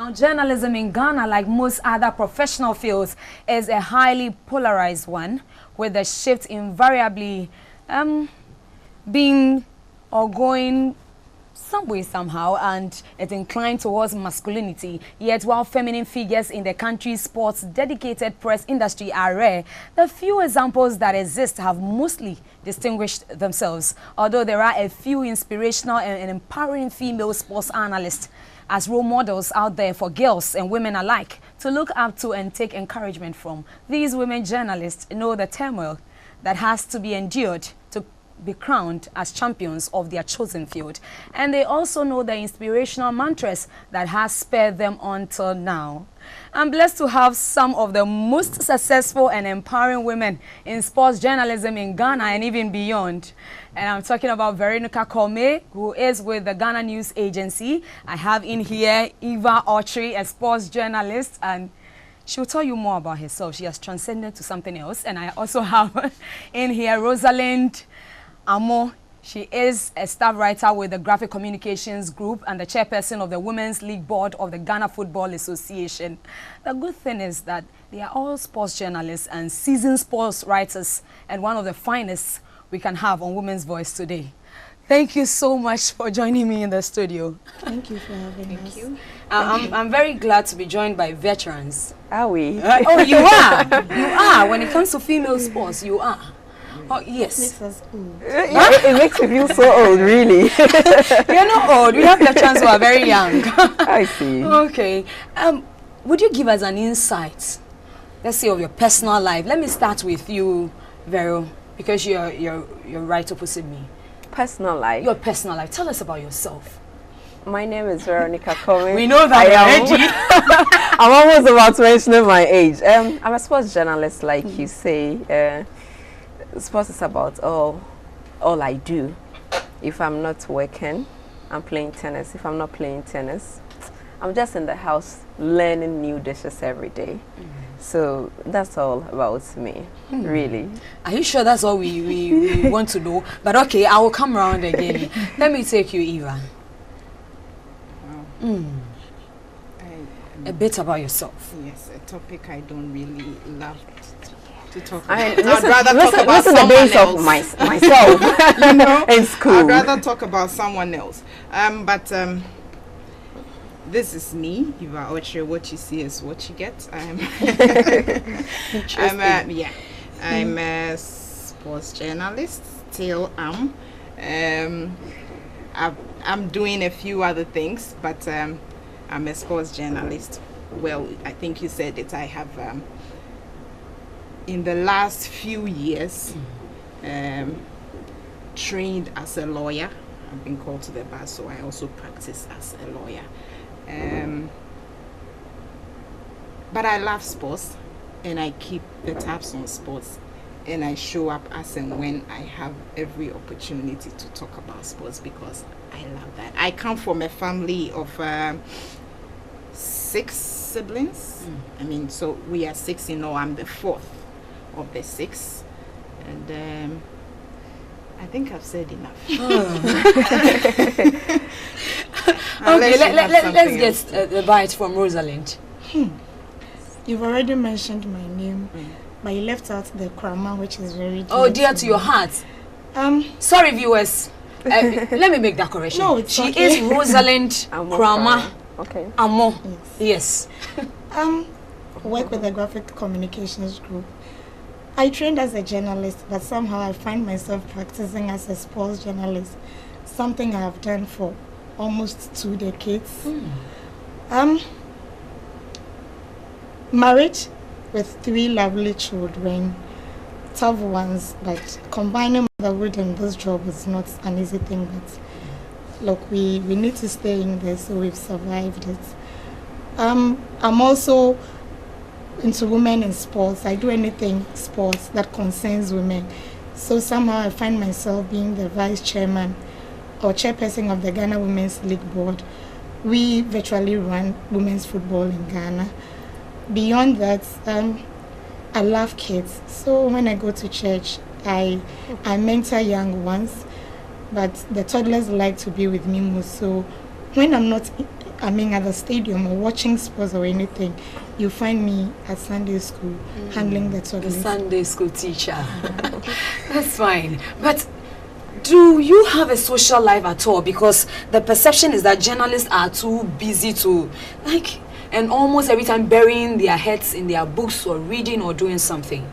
Now, journalism in Ghana, like most other professional fields, is a highly polarized one, with the shift invariably being or going some way somehow, and it's inclined towards masculinity. Yet while feminine figures in the country's sports dedicated press industry are rare, the few examples that exist have mostly distinguished themselves, although there are a few inspirational and empowering female sports analysts as role models out there for girls and women alike to look up to and take encouragement from. These women journalists know the turmoil that has to be endured to be crowned as champions of their chosen field. And they also know the inspirational mantras that has spurred them on till now. I'm blessed to have some of the most successful and empowering women in sports journalism in Ghana and even beyond. And I'm talking about Veronica Commey, who is with the Ghana News Agency. I have in here Eva Otchere, a sports journalist, and she'll tell you more about herself. She has transcended to something else. And I also have in here Rosalind, Amoh. She is a staff writer with the Graphic Communications Group and the chairperson of the Women's League Board of the Ghana Football Association. The good thing is that they are all sports journalists and seasoned sports writers, and one of the finest we can have on Women's Voice today. Thank you so much for joining me in the studio. Thank you for having us. Thank you. I'm very glad to be joined by veterans. Are we? Oh, you are. You are. When it comes to female sports, you are. Oh, yes. Makes us old. It makes me feel so old, really. You're not old. We have veterans who are very young. I see. Okay. Would you give us an insight, let's say, of your personal life? Let me start with you, Vero, because you're right opposite me. Personal life? Your personal life. Tell us about yourself. My name is Veronica Commey. We know that already. I'm almost about to mention my age. I'm a sports journalist, like you say. Sports is about all I do. If I'm not working, I'm playing tennis. If I'm not playing tennis, I'm just in the house learning new dishes every day. So that's all about me, really. Are you sure that's all we want to know? But okay, I will come around again. Let me take you, Eva. A bit about yourself. Yes, a topic I don't really love to talk about. I'd rather talk about someone else. Myself, you know, in school. I'd rather talk about someone else. This is me, Eva Otchere. What you see is what you get. I'm a sports journalist. Still am. I'm doing a few other things, but I'm a sports journalist. Well, I think you said it. I have, in the last few years, trained as a lawyer. I've been called to the bar, so I also practice as a lawyer. But I love sports, and I keep the tabs on sports, and I show up as and when I have every opportunity to talk about sports because I love that. I come from a family of 6 siblings. I mean, so we are 6, you know, I'm the 4th of the 6. And I think I've said enough. Okay, let's get the bite from Rosalind. You've already mentioned my name, but you left out the Koramah, which is very dear. Oh, dear to your heart. Sorry, viewers. Let me make that correction. No, she okay. is Rosalind Koramah. Okay. Amoh. Yes. Work with the Graphic Communications Group. I trained as a journalist, but somehow I find myself practicing as a sports journalist, something I have done for almost 2 decades. Married with 3 lovely children, tough ones, but combining motherhood and this job is not an easy thing, but look, we need to stay in there, so we've survived it. I'm also into women in sports. I do anything sports that concerns women. So somehow I find myself being the vice chairman or chairperson of the Ghana Women's League Board. We virtually run women's football in Ghana. Beyond that, I love kids. So when I go to church, I mentor young ones, but the toddlers like to be with me more. So when I'm not at the stadium or watching sports or anything, you find me at Sunday school handling the toddlers. The Sunday school teacher. That's fine. But do you have a social life at all? Because the perception is that journalists are too busy to, and almost every time burying their heads in their books or reading or doing something.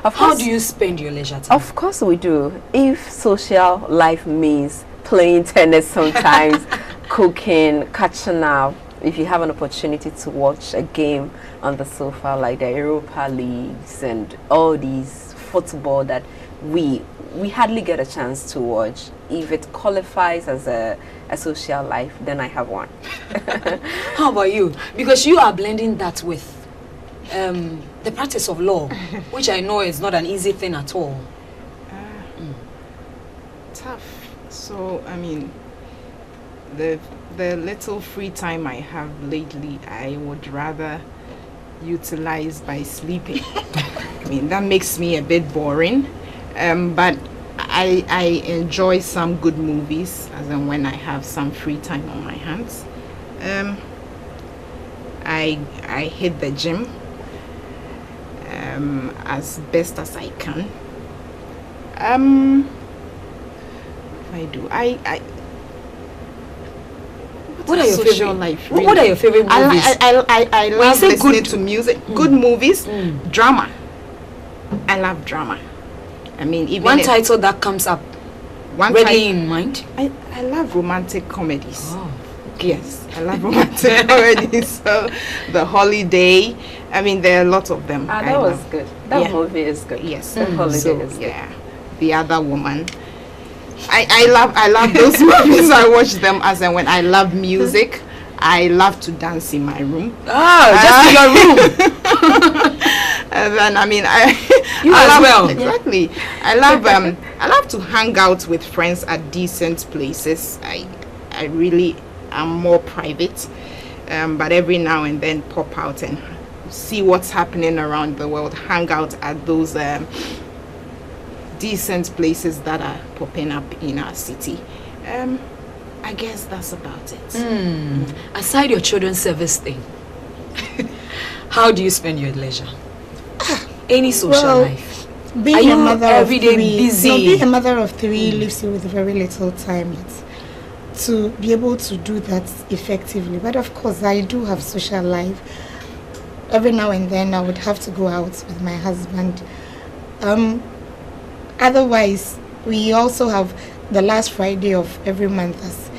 How do you spend your leisure time? Of course we do. If social life means playing tennis sometimes, cooking, catching up, if you have an opportunity to watch a game on the sofa like the Europa Leagues and all these football that we hardly get a chance to watch, if it qualifies as a social life, then I have one. How about you? Because you are blending that with the practice of law, which I know is not an easy thing at all. Tough. So, the little free time I have lately, I would rather utilize by sleeping. That makes me a bit boring. But I enjoy some good movies, as in when I have some free time on my hands. I hit the gym as best as I can. I do. What are your social favorite life? Really? What are your favorite movies? I love listening to music. Good movies, drama. I love drama. Even one title that comes up readily in mind. I love romantic comedies. Oh. Yes, I love romantic comedies. So, The Holiday. There are a lot of them. That was good. That movie is good. Yes, The Holiday is good. Yeah, The Other Woman. I love those movies. I watch them as and when. I love music. I love to dance in my room. Just in your room. And then you I as love, well. Exactly. I love to hang out with friends at decent places. I really am more private, but every now and then pop out and see what's happening around the world. Hang out at those decent places that are popping up in our city. I guess that's about it. Aside your children's service thing, how do you spend your leisure? Any social life? Being a mother of three, busy? No, being a mother of three leaves you with very little time to be able to do that effectively. But of course, I do have social life. Every now and then, I would have to go out with my husband. Otherwise, we also have the last Friday of every month as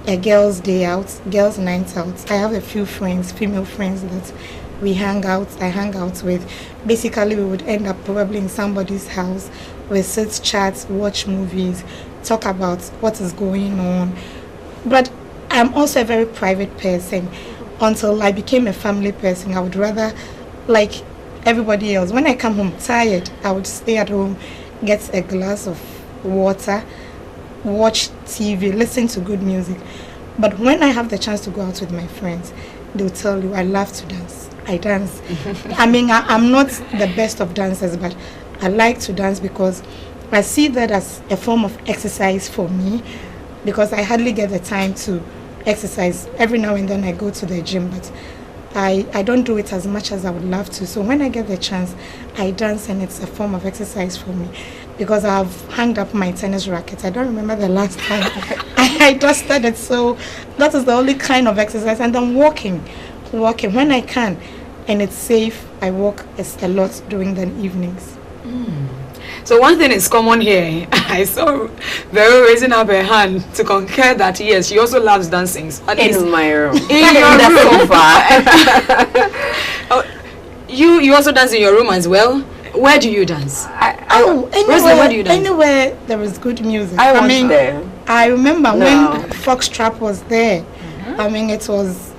a girls' day out, girls' night out. I have a few friends, female friends that I hang out with. Basically, we would end up probably in somebody's house. We sit, chat, watch movies, talk about what is going on. But I'm also a very private person. Until I became a family person, I would rather, like everybody else, when I come home tired, I would stay at home, get a glass of water, watch TV, listen to good music. But when I have the chance to go out with my friends, they'll tell you I love to dance. I dance. I'm not the best of dancers, but I like to dance because I see that as a form of exercise for me, because I hardly get the time to exercise. Every now and then I go to the gym, but I don't do it as much as I would love to. So when I get the chance, I dance, and it's a form of exercise for me, because I've hung up my tennis racket. I don't remember the last time I dusted it. So that is the only kind of exercise. And then walking when I can, and it's safe. I walk a lot during the evenings. So one thing is common here. I saw Vero raising up her hand to concur that yes, she also loves dancing. In my room. In your room. You also dance in your room as well? Where do you dance? Anywhere, where do you dance? Anywhere there is good music. I mean, there. I remember when Foxtrot was there. It was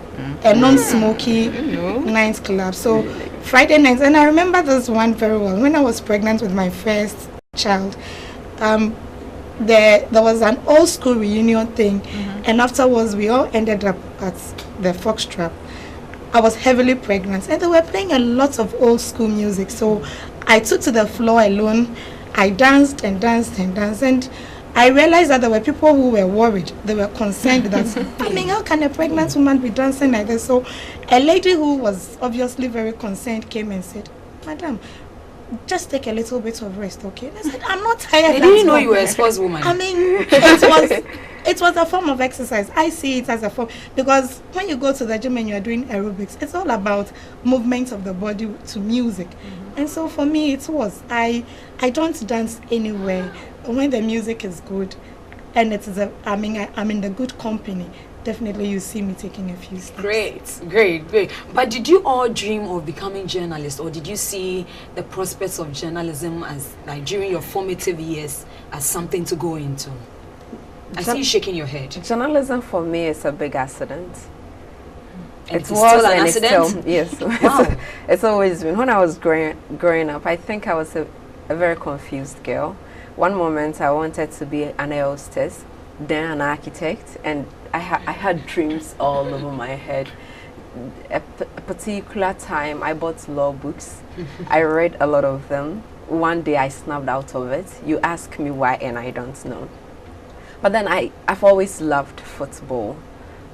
a non-smoky nightclub. So Friday nights, and I remember this one very well. When I was pregnant with my first child, there was an old school reunion thing, and afterwards we all ended up at the Foxtrot. I was heavily pregnant, and they were playing a lot of old school music. So I took to the floor alone. I danced and danced and danced, and I realized that there were people who were worried. They were concerned that, I mean, how can a pregnant woman be dancing like this? So a lady who was obviously very concerned came and said, Madam, just take a little bit of rest, okay? I said, I'm not tired. They didn't know you were a sportswoman. I mean, it was a form of exercise. I see it as a form, because when you go to the gym and you're doing aerobics, it's all about movements of the body to music. And so for me, it was. I don't dance anywhere. When the music is good, and I'm in the good company, definitely you see me taking a few steps. Great. But did you all dream of becoming journalists, or did you see the prospects of journalism as, like, during your formative years, as something to go into? I see you shaking your head. Journalism for me is a big accident. And it was still an accident? Still, yes. Wow. It's always been. When I was growing up, I think I was a very confused girl. One moment I wanted to be an air hostess, then an architect, and I had dreams all over my head. A particular time I bought law books. I read a lot of them. One day I snapped out of it. You ask me why and I don't know. But then I've always loved football.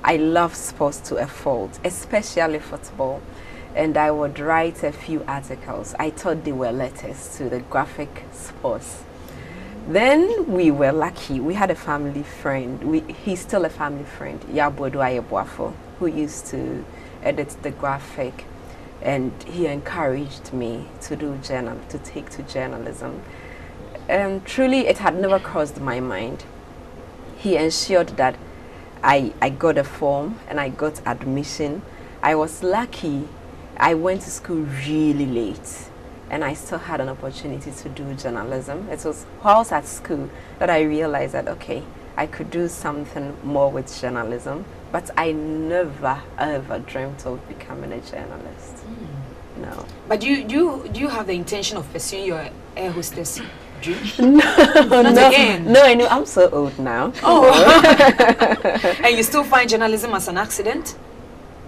I love sports to a fault, especially football. And I would write a few articles. I thought they were letters to the graphic sports. Then we were lucky. We had a family friend. He's still a family friend, Eva, who used to edit the graphic, and he encouraged me to take to journalism. And truly, it had never crossed my mind. He ensured that I got a form and I got admission. I was lucky. I went to school really late, and I still had an opportunity to do journalism. It was while I was at school that I realized that, okay, I could do something more with journalism, but I never ever dreamt of becoming a journalist. No. But do you have the intention of pursuing your air hostess dream? No, I know. I'm so old now. Oh. And you still find journalism as an accident?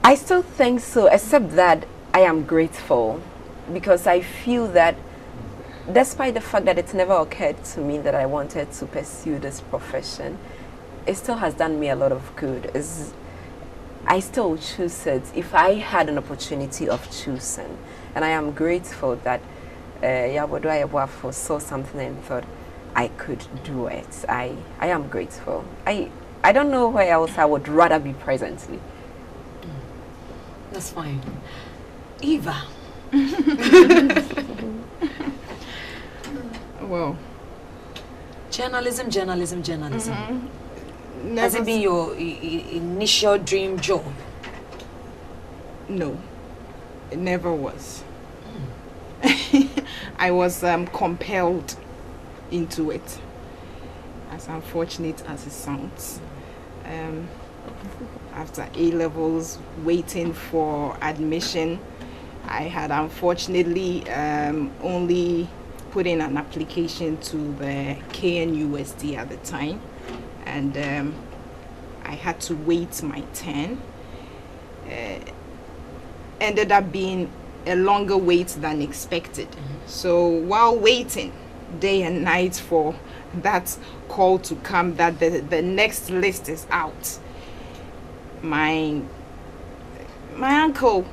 I still think so, except that I am grateful, because I feel that despite the fact that it never occurred to me that I wanted to pursue this profession, it still has done me a lot of good. I still choose it if I had an opportunity of choosing. And I am grateful that Yabodo saw something and thought I could do it. I am grateful. I don't know where else I would rather be presently. That's fine. Eva. Well, journalism. Has it been your initial dream job? No, it never was. I was compelled into it, as unfortunate as it sounds. After A-levels, waiting for admission, I had unfortunately only put in an application to the KNUST at the time, and I had to wait my turn. Ended up being a longer wait than expected. So while waiting day and night for that call to come that the next list is out, my uncle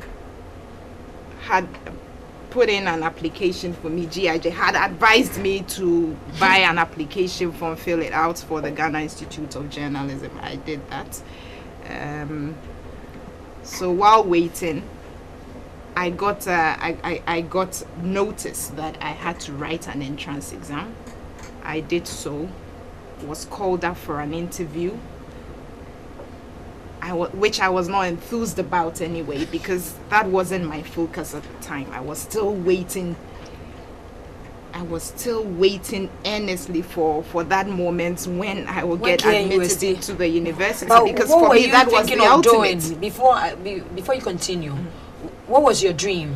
had put in an application for me. GIJ had advised me to buy an application form, fill it out for the Ghana Institute of Journalism. I did that. So while waiting, I got notice that I had to write an entrance exam. I did so. Was called up for an interview, which I was not enthused about anyway, because that wasn't my focus at the time. I was still waiting earnestly for that moment when I will get admitted into the university. But because for me that was the ultimate. Before you continue, what was your dream?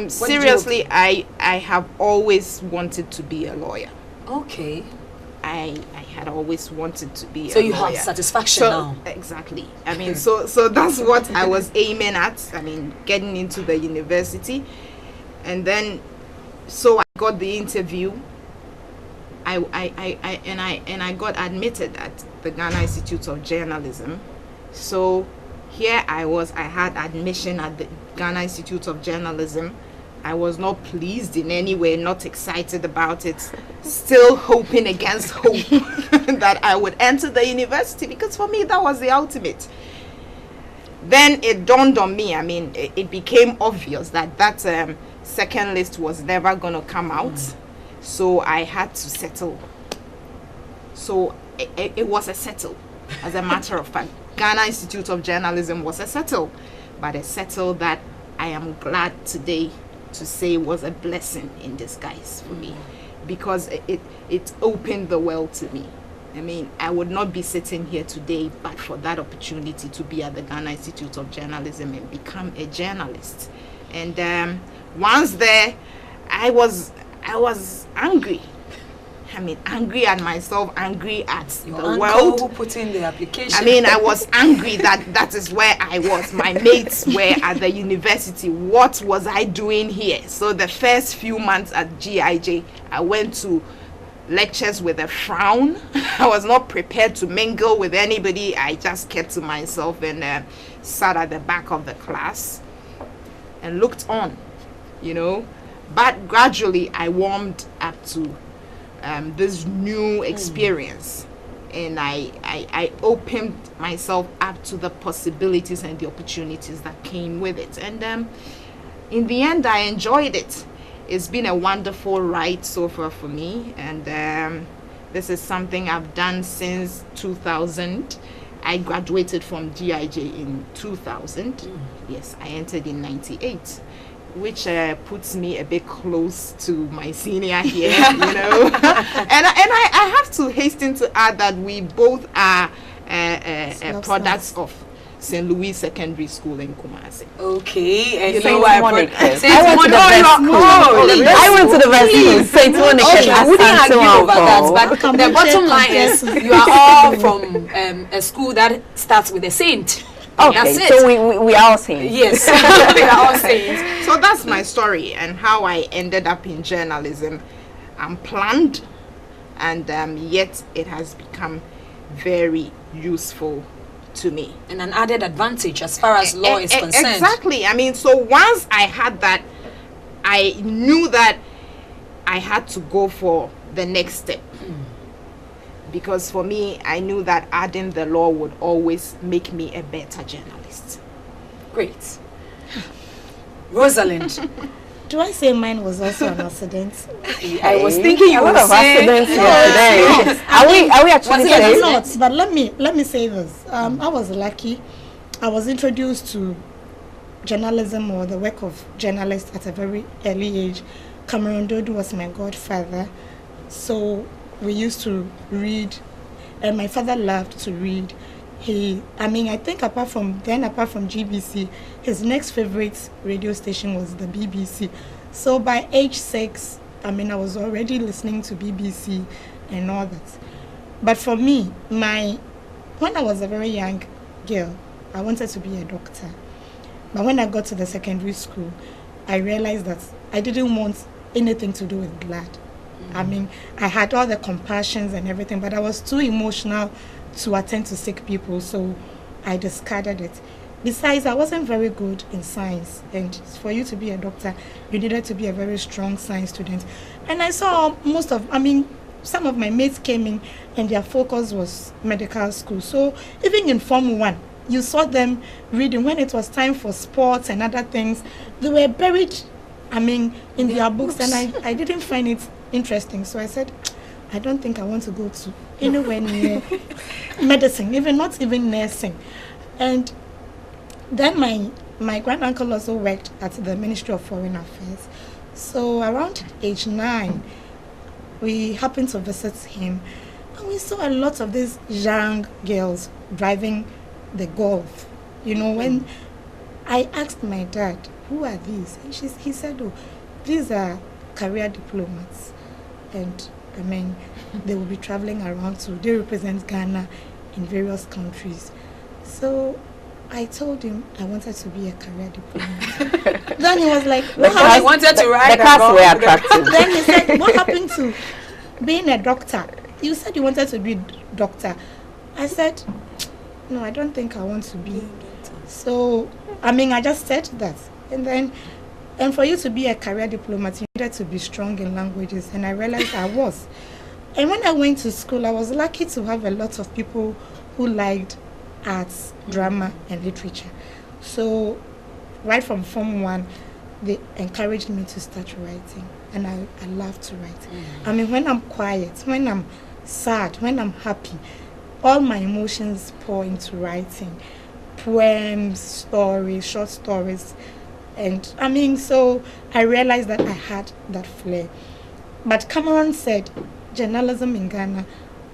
Seriously, I have always wanted to be a lawyer. Okay. I had always wanted to be a lawyer. So you have satisfaction now. Exactly. I mean, so that's what I was aiming at. I mean, getting into the university. And then, so I got the interview. I got admitted at the Ghana Institute of Journalism. So here I had admission at the Ghana Institute of Journalism. I was not pleased in any way, not excited about it, still hoping against hope that I would enter the university, because for me that was the ultimate. Then it dawned on me, I mean, it became obvious that second list was never going to come out. So I had to settle. So it was a settle, as a matter of fact. Ghana Institute of Journalism was a settle, but a settle that I am glad today to say was a blessing in disguise for me, because it opened the world to me. I mean, I would not be sitting here today but for that opportunity to be at the Ghana Institute of Journalism and become a journalist. And once there, I was angry. I mean, angry at myself, angry at the world. Who put in the application? I mean, I was angry that is where I was. My mates were at the university. What was I doing here? So the first few months at GIJ, I went to lectures with a frown. I was not prepared to mingle with anybody. I just kept to myself and sat at the back of the class and looked on, you know. But gradually I warmed up to this new experience, and I opened myself up to the possibilities and the opportunities that came with it. And in the end, I enjoyed it. It's been a wonderful ride so far for me, and this is something I've done since 2000. I graduated from GIJ in 2000. Yes, I entered in 98. Which puts me a bit close to my senior here, you know. and I have to hasten to add that we both are products of St. Louis Secondary School in Kumasi. Okay, and St. Monica. I went to the best school, St. Monica. I wouldn't argue over that, but the bottom line is you are all from a school that starts with a saint. Okay, so we are all saints. Yes, we are all saints. So that's my story and how I ended up in journalism. Unplanned, and yet it has become very useful to me. And an added advantage as far as law is concerned. Exactly. I mean, so once I had that, I knew that I had to go for the next step. Because for me, I knew that adding the law would always make me a better journalist. Great. Rosalind. Do I say mine was also an accident? I was thinking you would say accidents here today. Are we actually saying? Not, but let me say this. I was lucky. I was introduced to journalism or the work of journalists at a very early age. Cameron Dodu was my godfather, so we used to read, and my father loved to read. I think apart from GBC, his next favorite radio station was the BBC. So by age 6, I was already listening to BBC and all that. But for me, when I was a very young girl, I wanted to be a doctor. But when I got to the secondary school, I realized that I didn't want anything to do with blood. I had all the compassions and everything, but I was too emotional to attend to sick people, so I discarded it. Besides, I wasn't very good in science, and for you to be a doctor, you needed to be a very strong science student. And I saw some of my mates came in, and their focus was medical school. So even in Form 1, you saw them reading. When it was time for sports and other things, they were buried, in their books, and I didn't find it interesting. So I said, I don't think I want to go to anywhere near medicine, not even nursing. And then my granduncle also worked at the Ministry of Foreign Affairs. So around age 9, we happened to visit him, and we saw a lot of these young girls driving the Golf. When I asked my dad, who are these? And he said, oh, these are career diplomats. And they will be traveling around, so they represent Ghana in various countries. So I told him I wanted to be a career diplomat. Then he was like, I wanted to ride the cars were attractive. Then he said, what happened to being a doctor. You said you wanted to be a doctor. I said, no, I don't think I want to be. So, I just said that. And for you to be a career diplomat, you needed to be strong in languages. And I realized I was. And when I went to school, I was lucky to have a lot of people who liked arts, drama, and literature. So, right from Form 1, they encouraged me to start writing. And I love to write. When I'm quiet, when I'm sad, when I'm happy, all my emotions pour into writing. Poems, stories, short stories. And so I realized that I had that flair. But Cameron said journalism in Ghana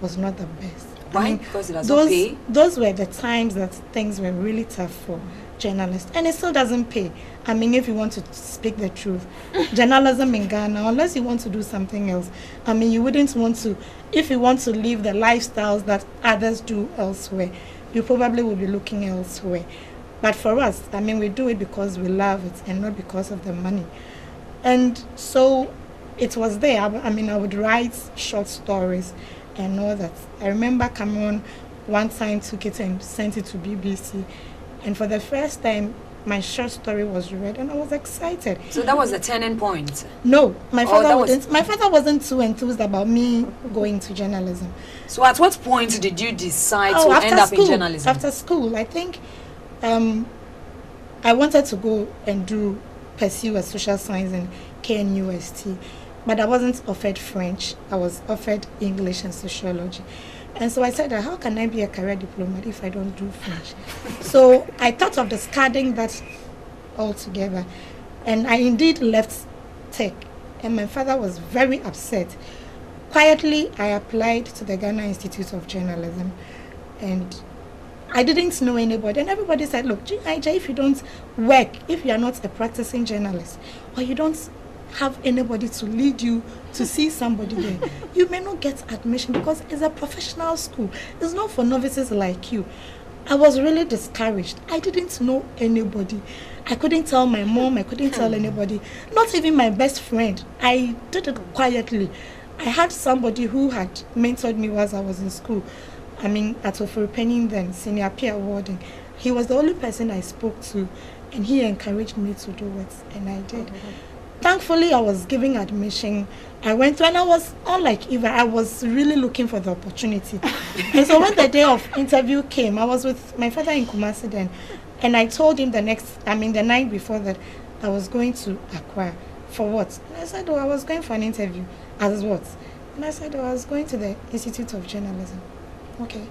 was not the best. Why? Because it doesn't pay? Those were the times that things were really tough for journalists. And it still doesn't pay. If you want to speak the truth, journalism in Ghana, unless you want to do something else, you wouldn't want to, if you want to live the lifestyles that others do elsewhere, you probably will be looking elsewhere. But for us, we do it because we love it and not because of the money. And so it was there. I would write short stories and all that. I remember Cameron one time took it and sent it to BBC. And for the first time, my short story was read and I was excited. So that was the turning point? No, my father wasn't too enthused about me going to journalism. So at what point did you decide to end up in journalism? After school, I think I wanted to go and pursue a social science in KNUST, but I wasn't offered French. I was offered English and sociology. And so I said, how can I be a career diplomat if I don't do French? So I thought of discarding that altogether. And I indeed left tech. And my father was very upset. Quietly, I applied to the Ghana Institute of Journalism. And I didn't know anybody. And everybody said, look, GIJ, if you don't work, if you are not a practicing journalist, or you don't have anybody to lead you to see somebody there, you may not get admission because it's a professional school. It's not for novices like you. I was really discouraged. I didn't know anybody. I couldn't tell my mom. I couldn't tell anybody. Not even my best friend. I did it quietly. I had somebody who had mentored me whilst I was in school. At Ofuripenyin then, senior peer awarding. He was the only person I spoke to, and he encouraged me to do it, and I did. Thankfully, I was giving admission. I went and I was, unlike Eva, I was really looking for the opportunity. And so when the day of interview came, I was with my father in Kumasi then, and I told him the night before that I was going to Accra. For what? And I said, I was going for an interview. As what? And I said, I was going to the Institute of Journalism. Okay.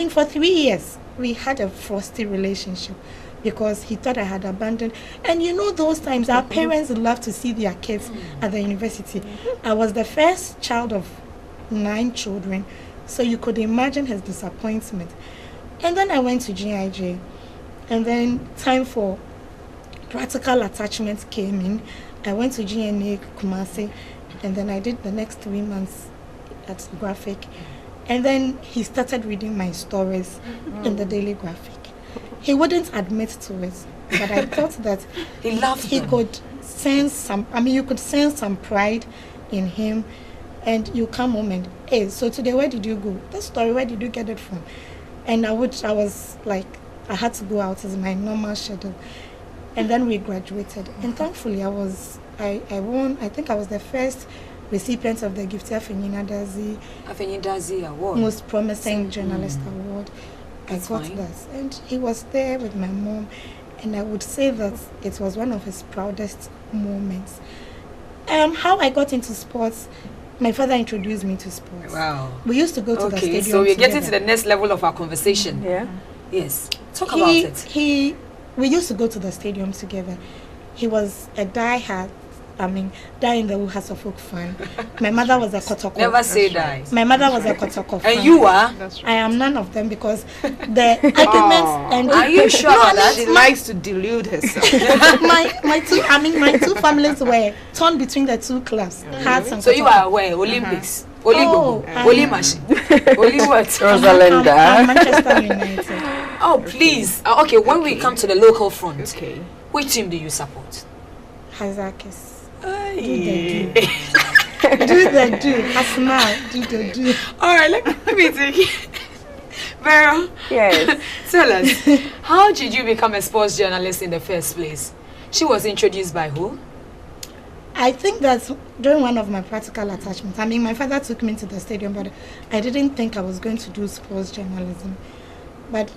For 3 years, we had a frosty relationship because he thought I had abandoned. And those times, our parents love to see their kids at the university. I was the first child of 9 children, so you could imagine his disappointment. And then I went to GIJ, and then time for practical attachment came in. I went to GNA Kumasi, and then I did the next 3 months at Graphic. And then he started reading my stories in the Daily Graphic. He wouldn't admit to it, but I thought that he could sense some, you could sense some pride in him. And you come home and, hey, so today where did you go? This story, where did you get it from? And I was like, I had to go out as my normal schedule. And then we graduated. And thankfully I won, I think I was the first recipient of the Gifty Afenyidazi Award, Most Promising Journalist Award. I got that, and he was there with my mom, and I would say that it was one of his proudest moments. How I got into sports, my father introduced me to sports. Wow. We used to go to the stadium. So we're getting to the next level of our conversation. Yeah. Yes. Talk about it. We used to go to the stadium together. He was a die-hard, die in the Uhasofok fan. My mother was a Kotoko. Never say die. My mother was a Kotoko fan. And you are? That's right. I am none of them because the arguments and are you sure that she likes to delude herself? my two families were torn between the two clubs. Mm-hmm. So you are aware Olympics, Oli machine, Oli what? Rosalind. I'm Manchester United. Oh please. Okay, when we come to the local front, which team do you support? Hazakis. Do the do. Asma, do the do. All right, let me take it. Vero, Yes. tell us, how did you become a sports journalist in the first place? She was introduced by who? I think that's during one of my practical attachments. I mean, my father took me to the stadium, but I didn't think I was going to do sports journalism. But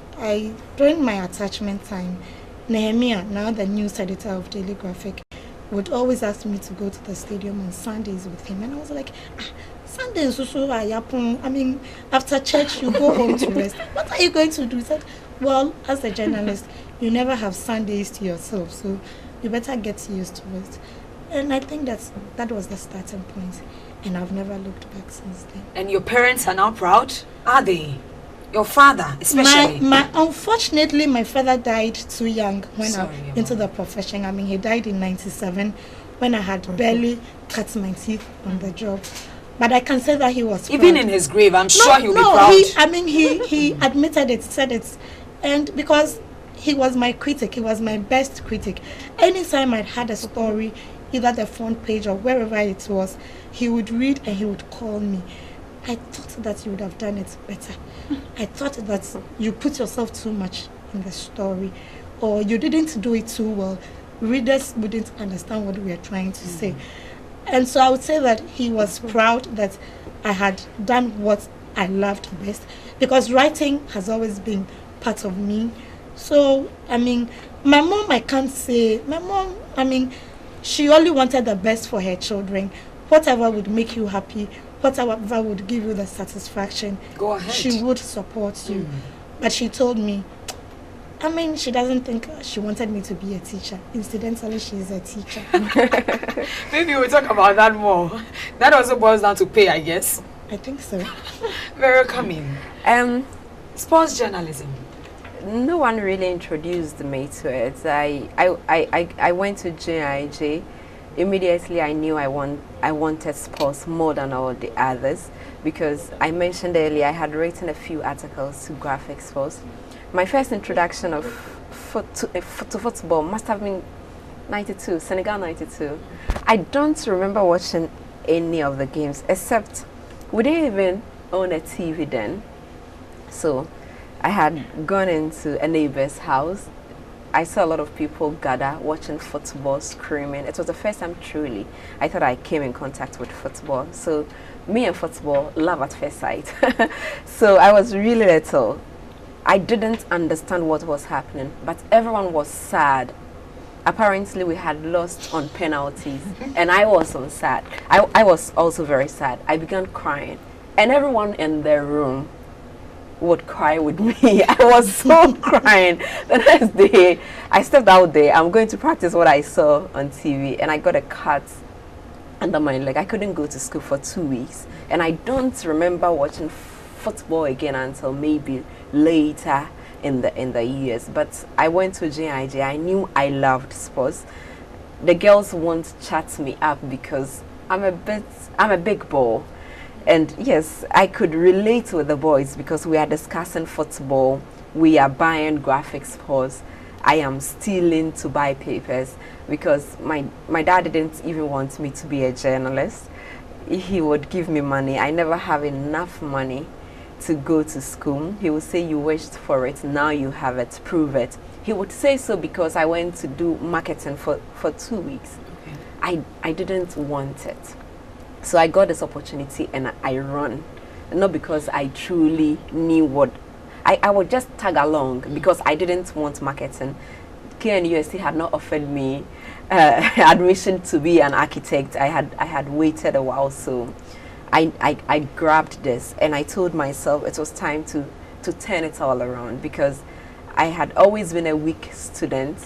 during my attachment time, Nehemiah, now the news editor of Daily Graphic, would always ask me to go to the stadium on Sundays with him. And I was like, Sundays, I mean, after church, you go home to rest. What are you going to do? He said, well, as a journalist, you never have Sundays to yourself, so you better get used to it. And I think that was the starting point, and I've never looked back since then. And your parents are now proud? Are they? Your father, especially? Unfortunately, my father died too young when I Sorry, into the profession. I mean, he died in '97 when I had barely cut my teeth on the job. But I can say that he was Even proud. in his grave, I'm sure he'll be proud. He admitted it, said it. And because he was my critic, he was my best critic. Anytime I had a story, either the front page or wherever it was, he would read and he would call me. I thought that you would have done it better. I thought that you put yourself too much in the story, or you didn't do it too well. Readers wouldn't understand what we are trying to say. And so I would say that he was proud that I had done what I loved best, because writing has always been part of me. So, I mean, my mom, she only wanted the best for her children. Whatever would make you happy, whatever would give you the satisfaction, Go ahead. she would support you. But she told me, I mean, she doesn't think she wanted me to be a teacher. Incidentally, she is a teacher. Maybe we'll talk about that more. That also boils down to pay, I guess. I think so. Vero, come in. Sports journalism. No one really introduced me to it. I went to JIJ. Immediately I knew I wanted sports more than all the others, because I mentioned earlier I had written a few articles to graphic sports. My first introduction to football must have been 92, Senegal 92. I don't remember watching any of the games, except we didn't even own a TV then. So I had gone into a neighbor's house. I saw a lot of people gather, watching football, screaming. It was the first time truly I thought I came in contact with football. So me and football, love at first sight. So I was really little. I didn't understand what was happening, but everyone was sad. Apparently we had lost on penalties, and I was sad. I was also very sad. I began crying, and everyone in their room would cry with me. I was so crying. The next day, I stepped out there. I'm going to practice what I saw on TV, and I got a cut under my leg. I couldn't go to school for 2 weeks, and I don't remember watching football again until maybe later in the years. But I went to JIJ. I knew I loved sports. The girls won't chat me up because I'm a big ball. And yes, I could relate with the boys because we are discussing football. We are buying graphic sports. I am stealing to buy papers because my dad didn't even want me to be a journalist. He would give me money. I never have enough money to go to school. He would say, you wished for it, now you have it, prove it. He would say so because I went to do marketing for 2 weeks. Okay. I didn't want it. So I got this opportunity and I run. Not because I truly knew what, I would just tag along because I didn't want marketing. KNUST had not offered me admission to be an architect. I had waited a while, so I grabbed this and I told myself it was time to turn it all around because I had always been a weak student.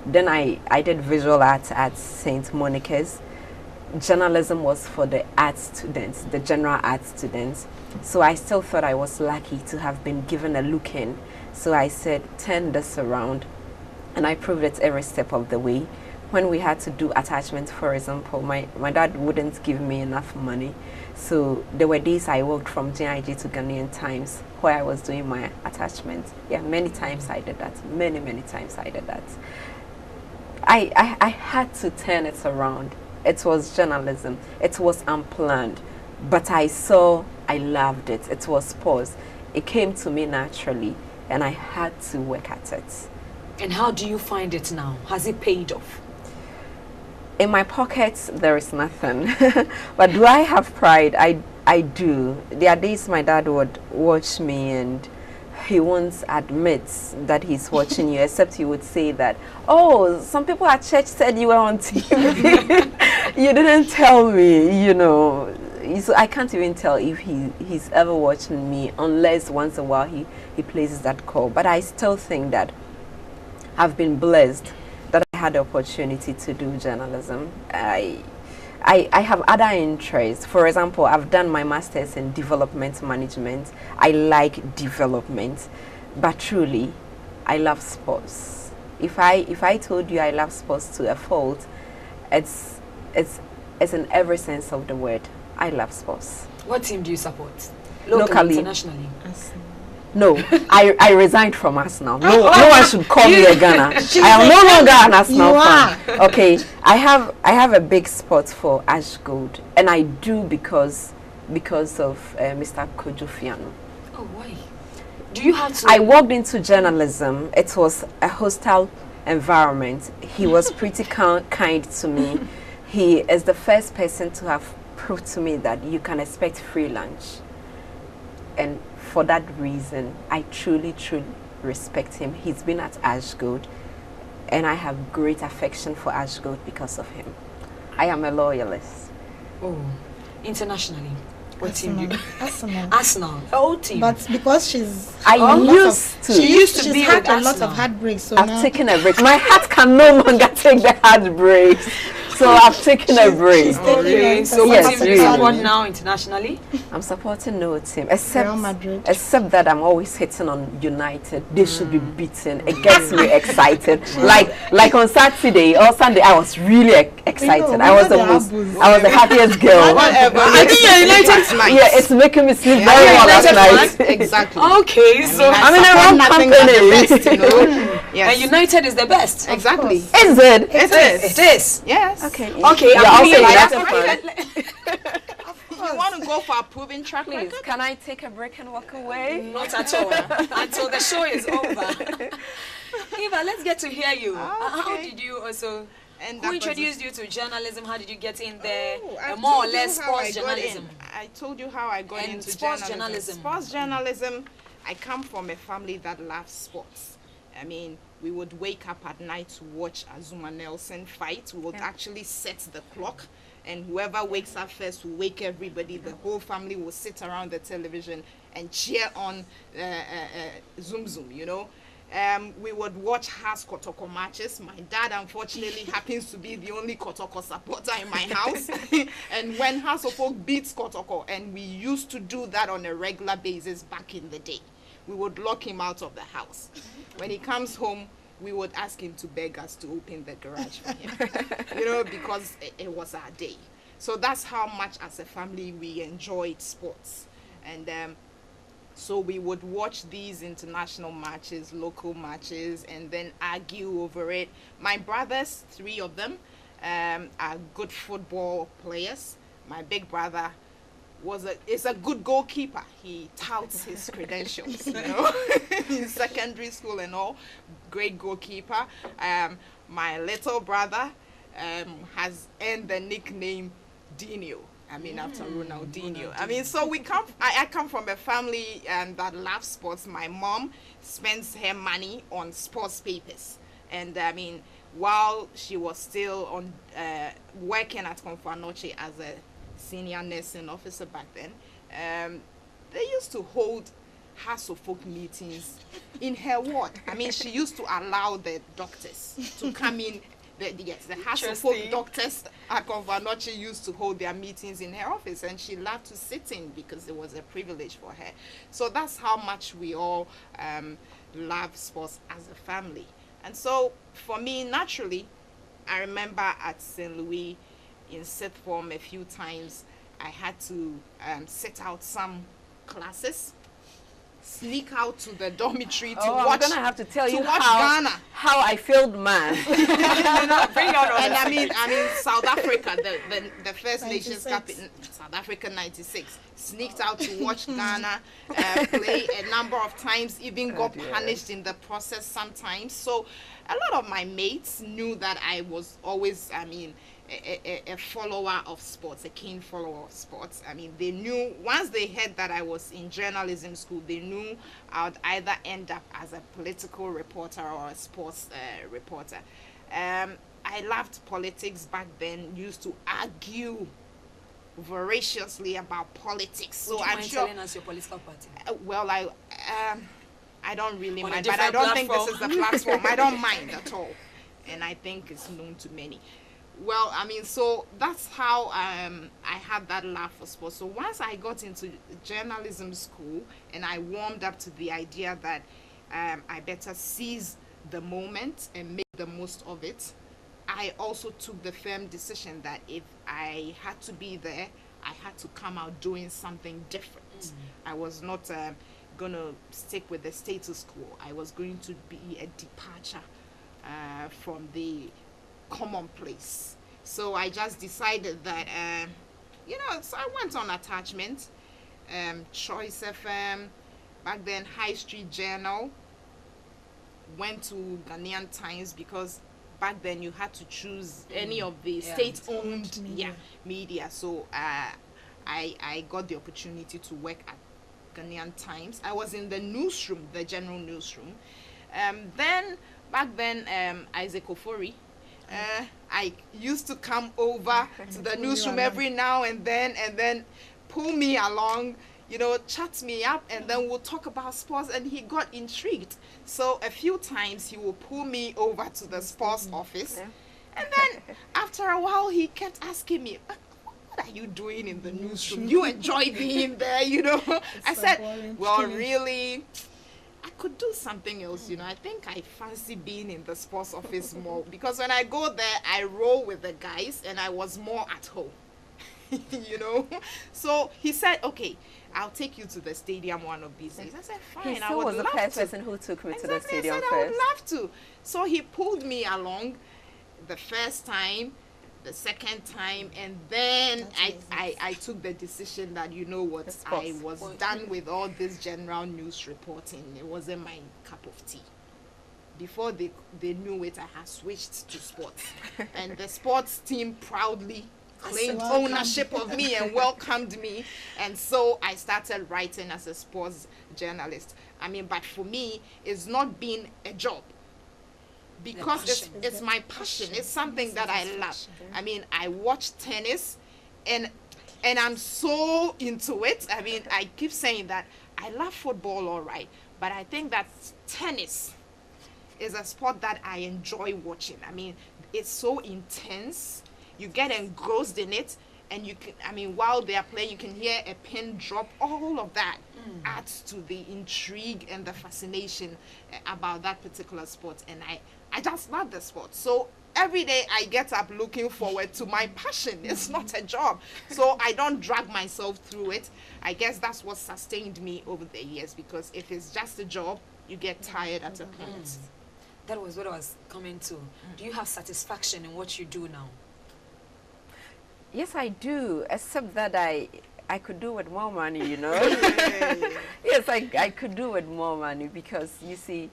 Then I did visual arts at St. Monica's. Journalism was for the art students, the general art students. So I still thought I was lucky to have been given a look in. So I said, turn this around. And I proved it every step of the way. When we had to do attachments, for example, my dad wouldn't give me enough money. So there were days I walked from JIG to Ghanaian Times where I was doing my attachments. Yeah, many times I did that. Many times I did that. I had to turn it around. It was journalism. It was unplanned, but I saw I loved it. It was sports. It came to me naturally, and I had to work at it. And how do you find it now? Has it paid off? In my pockets, there is nothing. But do I have pride? I do. There are days my dad would watch me and he won't admit that he's watching you, except he would say that, oh, some people at church said you were on TV. You didn't tell me, you know. So I can't even tell if he's ever watching me, unless once in a while he places that call. But I still think that I've been blessed that I had the opportunity to do journalism. I have other interests. For example, I've done my master's in development management. I like development, but truly, I love sports. If I told you I love sports to a fault, it's in every sense of the word. I love sports. What team do you support? Locally. Internationally? No, I resigned from Arsenal. No one should call me a Ghana. I am no longer an Arsenal fan. Okay, I have a big spot for Ash Gold, and I do because of Mr. Kojofiano. Oh, why? Do you have to? I walked into journalism. It was a hostile environment. He was pretty kind to me. He is the first person to have proved to me that you can expect free lunch, and for that reason, I truly respect him. He's been at Ashgold, and I have great affection for Ashgold because of him. I am a loyalist. Oh, internationally, what Arsenal. team do you? Arsenal. Arsenal, the old team. But because she used to be had with a lot Arsenal. of heartbreaks, so I've now taken a break. My heart can no longer take the heartbreaks. So I've taken a break. she's taking Okay, a- so Yes, what team do you really. support now internationally? I'm supporting no team, Real Madrid. except that I'm always hitting on United. They should be beaten. It gets me excited. Like on Saturday or Sunday, I was really excited. We I was know the happiest girl. Whatever. I think you're United. Yeah, it's making me sleep Yeah, very well you're last United night. Exactly. Okay, so I'm in a wrong nothing but the company. best, you know. Yes. and United is the best. Exactly. Is it? It is. It is. Yes. Okay. Okay, You're I'm also giving you United that. You want to go for a proven track Please, record? can I take a break and walk away? Not at all. Until the show is over. Eva, let's get to hear you. How Okay. did you also? And Who that introduced you to journalism? How did you get in there? Oh, I More or told you less how I sports got in. journalism. I told you how I got And into sports journalism. journalism. Sports journalism, I come from a family that loves sports. I mean, we would wake up at night to watch Azuma Nelson fight. We would actually set the clock, and whoever wakes up first will wake everybody. The whole family will sit around the television and cheer on Zoom Zoom, you know. We would watch Has Kotoko matches. My dad, unfortunately, happens to be the only Kotoko supporter in my house. And when Has of Folk beats Kotoko, and we used to do that on a regular basis back in the day, we would lock him out of the house. When he comes home, we would ask him to beg us to open the garage for him, you know, because it was our day. So that's how much as a family we enjoyed sports. And so we would watch these international matches, local matches, and then argue over it. My brothers, 3 of them, are good football players. My big brother is a good goalkeeper. He touts his credentials, you know, in secondary school and all. Great goalkeeper. My little brother has earned the nickname Dino. I mean, after Ronaldinho. I mean, so I come from a family that loves sports. My mom spends her money on sports papers. And I mean, while she was still on working at Confanoche as a senior nursing officer back then, they used to hold House of Folk meetings in her ward. I mean, she used to allow the doctors to come in. The House of Folk doctors at Confanoche used to hold their meetings in her office, and she loved to sit in because it was a privilege for her. So that's how much we all love sports as a family. And so for me, naturally, I remember at St. Louis in sixth form a few times I had to sit out some classes sneak out to the dormitory to I'm watch. gonna have to tell you watch how Ghana. how I failed man. Bring out all And the I mean, South Africa, the First Nations 96. Cup in South Africa '96, sneaked out to watch Ghana play a number of times, even got punished in the process sometimes. So a lot of my mates knew that I was always, I mean, a follower of sports, a keen follower of sports. I mean, they knew, once they heard that I was in journalism school, they knew I would either end up as a political reporter or a sports reporter. I loved politics back then, used to argue voraciously about politics. So Would you I'm mind sure. telling us your political party? Well, I don't really On a mind, but I different don't think this is the platform. platform. I don't mind at all, and I think it's known to many. Well, I mean, so that's how I had that love for sports. So once I got into journalism school and I warmed up to the idea that I better seize the moment and make the most of it, I also took the firm decision that if I had to be there, I had to come out doing something different. I was not going to stick with the status quo. I was going to be a departure from the commonplace. So I just decided that, so I went on attachment, Choice FM, back then High Street Journal, went to Ghanaian Times because back then you had to choose any of the state-owned media. So I got the opportunity to work at Ghanaian Times. I was in the newsroom, the general newsroom. Then back then Isaac Ofori, I used to come over to the newsroom every now and then pull me along, chat me up, and then we'll talk about sports. And he got intrigued. So a few times he will pull me over to the sports office. And then after a while, he kept asking me, what are you doing in the newsroom? You enjoy being there, I said, well, really, I could do something else, I think I fancy being in the sports office more, because when I go there, I roll with the guys and I was more at home, So he said, okay, I'll take you to the stadium one of these days. I said, fine, He I still would was the love first to. person who took me to Exactly, the stadium I said, first. I would love to. So he pulled me along the first time, the second time, and then I took the decision that, I was done with all this general news reporting. It wasn't my cup of tea. Before they knew it, I had switched to sports. And the sports team proudly claimed ownership of me and welcomed me. And so I started writing as a sports journalist. I mean, but for me, it's not been a job, because it's my passion. It's something that I love. I mean, I watch tennis and I'm so into it. I mean, I keep saying that I love football, all right, but I think that tennis is a sport that I enjoy watching. I mean, it's so intense. You get engrossed in it, and you can, I mean, while they are playing, you can hear a pin drop. All of that adds to the intrigue and the fascination about that particular sport. And I just love the sport. So every day I get up looking forward to my passion. It's not a job. So I don't drag myself through it. I guess that's what sustained me over the years, because if it's just a job, you get tired at a point. That was what I was coming to. Do you have satisfaction in what you do now? Yes, I do, except that I could do with more money, Yes, I could do with more money, because you see,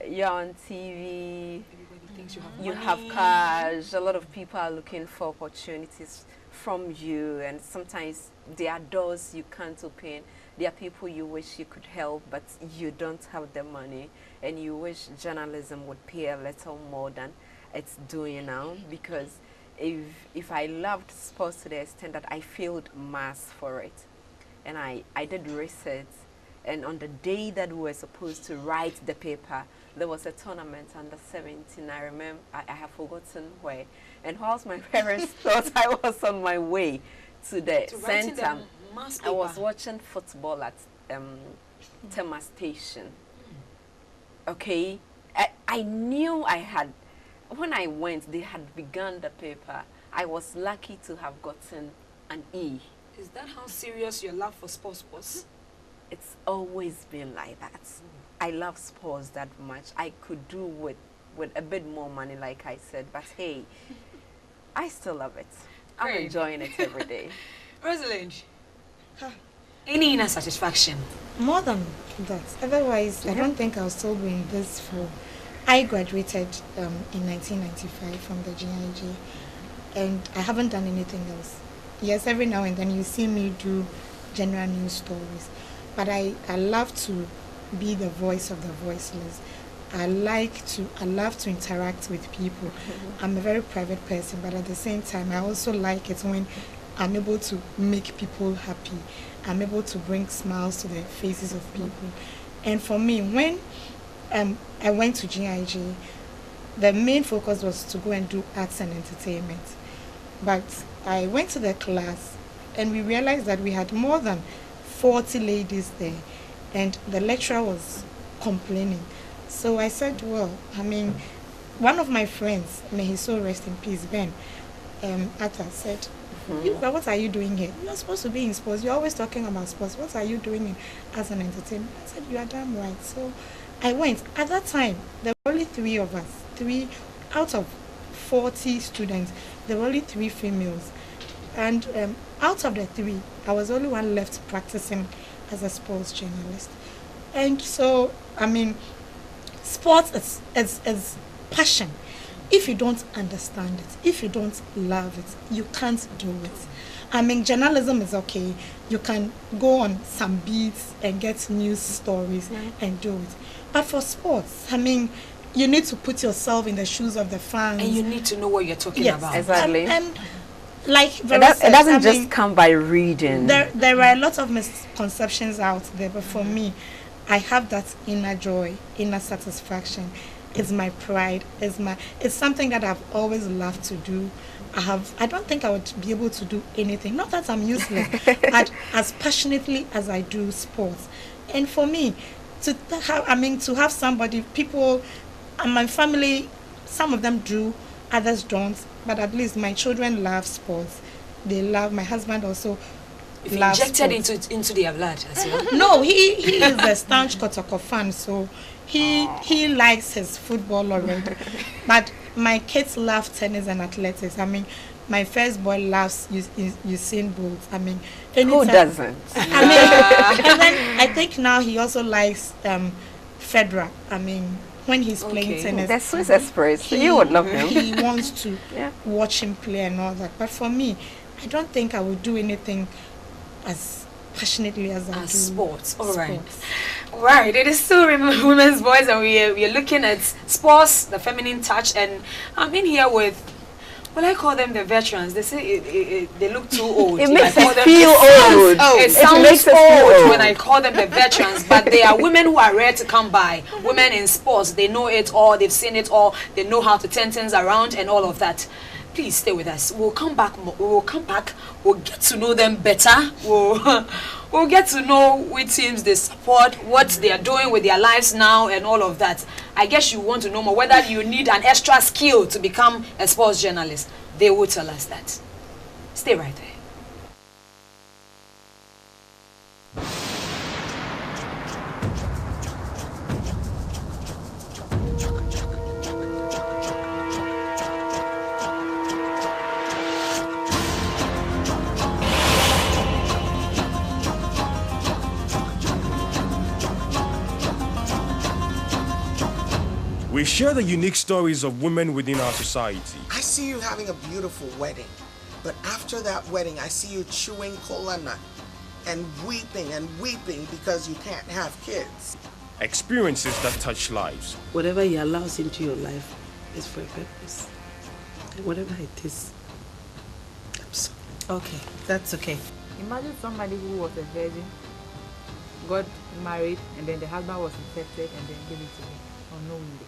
you're on TV, Everybody thinks you have you money. have cash, a lot of people are looking for opportunities from you, and sometimes there are doors you can't open. There are people you wish you could help, but you don't have the money, and you wish journalism would pay a little more than it's doing now, because if I loved sports to the extent that I failed maths for it, and I did research, and on the day that we were supposed to write the paper, there was a tournament under 17. I remember, I have forgotten where, and whilst my parents thought I was on my way to the center, I was watching football at Tema Station. Okay, I knew I had. When I went, they had begun the paper. I was lucky to have gotten an E. Is that how serious your love for sports was? it's always been like that. I love sports that much. I could do with a bit more money, like I said, but hey, I still love it. I'm Great. enjoying it every day. Rosalind, any inner satisfaction? More than that. Otherwise, I don't think I'll still be in this for. I graduated in 1995 from the GIG, and I haven't done anything else. Yes, every now and then you see me do general news stories, but I love to be the voice of the voiceless. I love to interact with people. I'm a very private person, but at the same time, I also like it when I'm able to make people happy. I'm able to bring smiles to the faces of people. And for me, when I went to GIG, the main focus was to go and do arts and entertainment. But I went to the class, and we realized that we had more than 40 ladies there, and the lecturer was complaining. So I said, well, I mean, one of my friends, may he so rest in peace, Ben, Atta said, what are you doing here? You're supposed to be in sports. You're always talking about sports. What are you doing in as an entertainment? I said, you are damn right. So I went. At that time, there were only 3 of us. 3 out of 40 students. There were only 3 females. And out of the 3, I was the only one left practicing as a sports journalist. And so, I mean, sports is passion. If you don't understand it, if you don't love it, you can't do it. I mean, journalism is okay. You can go on some beats and get news stories and do it. But for sports, I mean, you need to put yourself in the shoes of the fans. And you need to know what you're talking about. Exactly. And like it doesn't just come by reading. There are a lot of misconceptions out there, but for me, I have that inner joy, inner satisfaction. It's my pride. It's something that I've always loved to do. I don't think I would be able to do anything. Not that I'm useless, but as passionately as I do sports. And for me, to have somebody, people, and my family, some of them do, others don't. But at least my children love sports. They love. My husband also. If injected into their blood as well. No, he is a staunch Kotoko fan, so he likes his football already. But my kids love tennis and athletics. I mean, my first boy loves Usain Bolt. I mean, who doesn't? I mean, and then I think now he also likes Federer. I mean, when he's playing tennis, the Swiss Express. You would love him. He wants to watch him play and all that. But for me, I don't think I would do anything as passionately as I do sports. All right. It is still Women's Voice, and we are looking at sports, the feminine touch, and I'm in here with, well, I call them the veterans. They say they look too old. It makes them feel old. It sounds old when I call them the veterans, but they are women who are rare to come by. Women in sports, they know it all, they've seen it all, they know how to turn things around and all of that. Please stay with us. We'll come back. We'll get to know them better. We'll get to know which teams they support, what they are doing with their lives now, and all of that. I guess you want to know more whether you need an extra skill to become a sports journalist. They will tell us that. Stay right there. We share the unique stories of women within our society. I see you having a beautiful wedding, but after that wedding, I see you chewing cola nut and weeping because you can't have kids. Experiences that touch lives. Whatever He allows into your life is for a purpose. And whatever it is, I'm sorry. Okay, that's okay. Imagine somebody who was a virgin, got married, and then the husband was infected and then gave it to him unknowingly.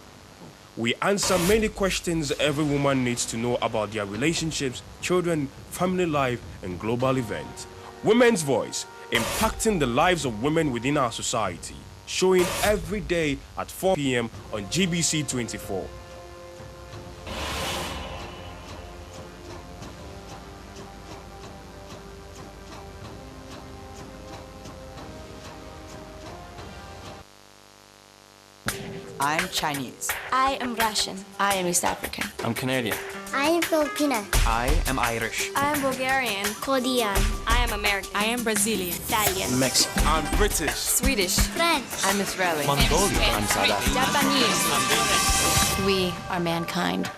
We answer many questions every woman needs to know about their relationships, children, family life, and global events. Women's Voice, impacting the lives of women within our society. Showing every day at 4 p.m. on GBC 24. I'm Chinese. I am Russian. I am East African. I'm Canadian. I am Filipina. I am Irish. I am Bulgarian. Korean. I am American. I am Brazilian. Italian. Mexican. I'm British. Swedish. French. I'm Israeli. Mongolian. I'm South African. Japanese. We are mankind.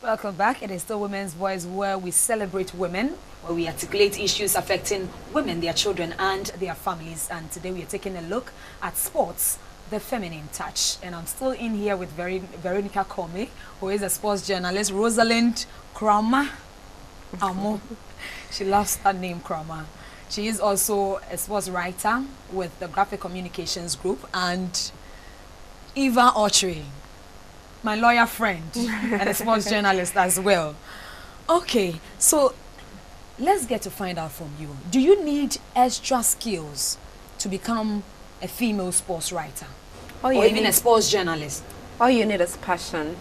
Welcome back. It is still Women's Voice, where we celebrate women, where we articulate issues affecting women, their children, and their families. And today we are taking a look at sports, the feminine touch. And I'm still in here with Veronica Commey, who is a sports journalist. Rosalind, Koramah, Amoh. She loves her name, Koramah. She is also a sports writer with the Graphic Communications Group. And Eva Otchere, my lawyer friend and a sports journalist as well. Okay, so let's get to find out from you. Do you need extra skills to become a female sports writer or even a sports journalist? All you need is passion.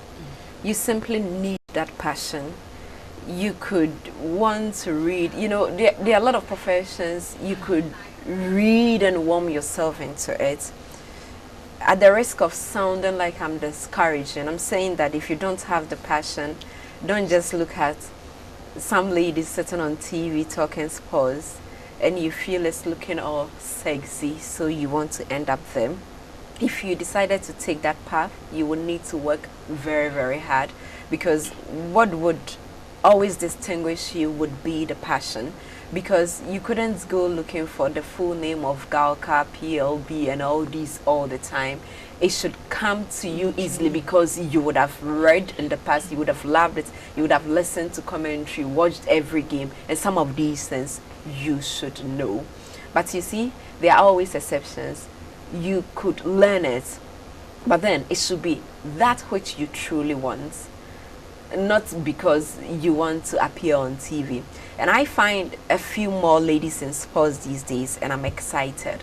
You simply need that passion. You could want to read. You know, there are a lot of professions you could read and warm yourself into it. At the risk of sounding like I'm discouraging, I'm saying that if you don't have the passion, don't just look at some ladies sitting on TV talking sports and you feel it's looking all sexy, so you want to end up them. If you decided to take that path, you will need to work very, very hard, because what would always distinguish you would be the passion. Because you couldn't go looking for the full name of Galka, PLB, and all these all the time. It should come to you easily because you would have read in the past, you would have loved it, you would have listened to commentary, watched every game, and some of these things you should know. But you see, there are always exceptions. You could learn it, but then it should be that which you truly want, not because you want to appear on TV. And I find a few more ladies in sports these days, and I'm excited.